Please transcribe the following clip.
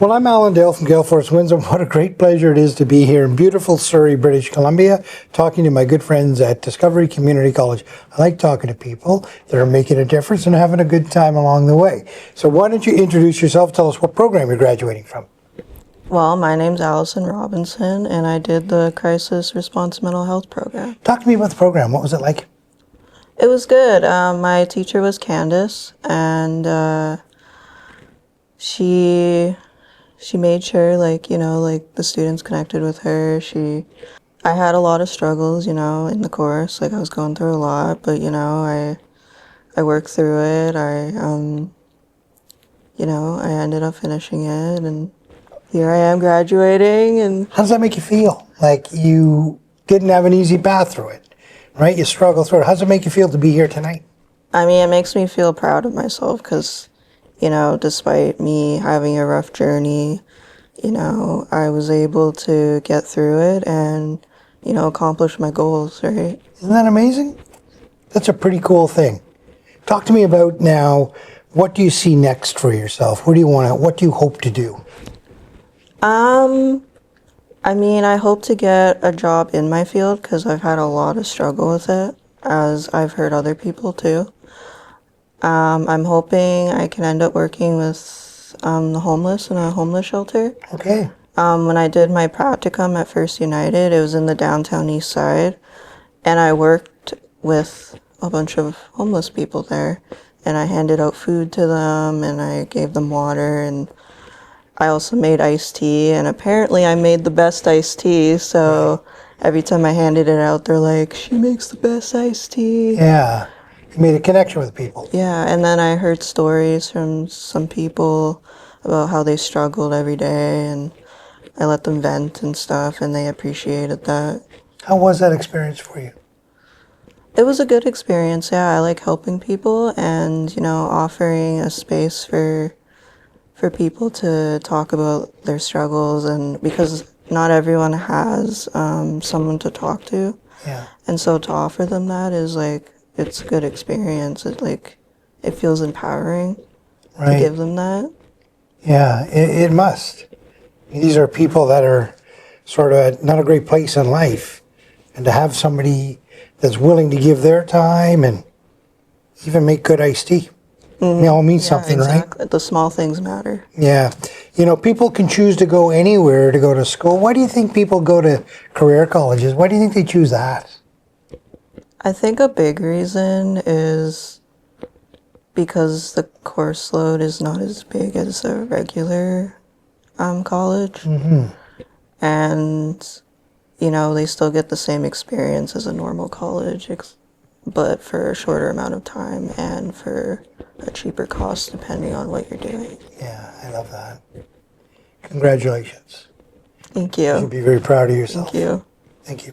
Well, I'm Alan Dale from Gale Force Winds, and what a great pleasure it is to be here in beautiful Surrey, British Columbia, talking to my good friends at Discovery Community College. I like talking to people that are making a difference and having a good time along the way. So why don't you introduce yourself, tell us what program you're graduating from. Well, my name's Alison Robinson, and I did the Crisis Response Mental Health program. Talk to me about the program. What was it like? It was good. My teacher was Candace, and she made sure, the students connected with her. I had a lot of struggles, in the course. I was going through a lot, but, I worked through it. I ended up finishing it, and here I am graduating. And How does that make you feel? Like you didn't have an easy path through it, right? You struggled through it. How does it make you feel to be here tonight? I mean, it makes me feel proud of myself because, despite me having a rough journey, I was able to get through it and, accomplish my goals, right? Isn't that amazing? That's a pretty cool thing. Talk to me about now, what do you see next for yourself? What do you hope to do? I hope to get a job in my field because I've had a lot of struggle with it, as I've heard other people too. I'm hoping I can end up working with the homeless in a homeless shelter. Okay. When I did my practicum at First United, it was in the Downtown Eastside, and I worked with a bunch of homeless people there, and I handed out food to them, and I gave them water, and I also made iced tea, and apparently I made the best iced tea, so every time I handed it out, they're like, she makes the best iced tea. Yeah. You made a connection with people. Yeah, and then I heard stories from some people about how they struggled every day, and I let them vent and stuff, and they appreciated that. How was that experience for you? It was a good experience, yeah. I like helping people and, offering a space for people to talk about their struggles, and because not everyone has someone to talk to. Yeah. And so to offer them that is it's a good experience. It feels empowering to give them that. Yeah, it must. These are people that are sort of at not a great place in life, and to have somebody that's willing to give their time and even make good iced tea. It all means something, exactly. right? The small things matter. Yeah. People can choose to go anywhere to go to school. Why do you think people go to career colleges? Why do you think they choose that? I think a big reason is because the course load is not as big as a regular college. Mm-hmm. And, they still get the same experience as a normal college, but for a shorter amount of time and for a cheaper cost depending on what you're doing. Yeah, I love that. Congratulations. Thank you. You should be very proud of yourself. Thank you. Thank you.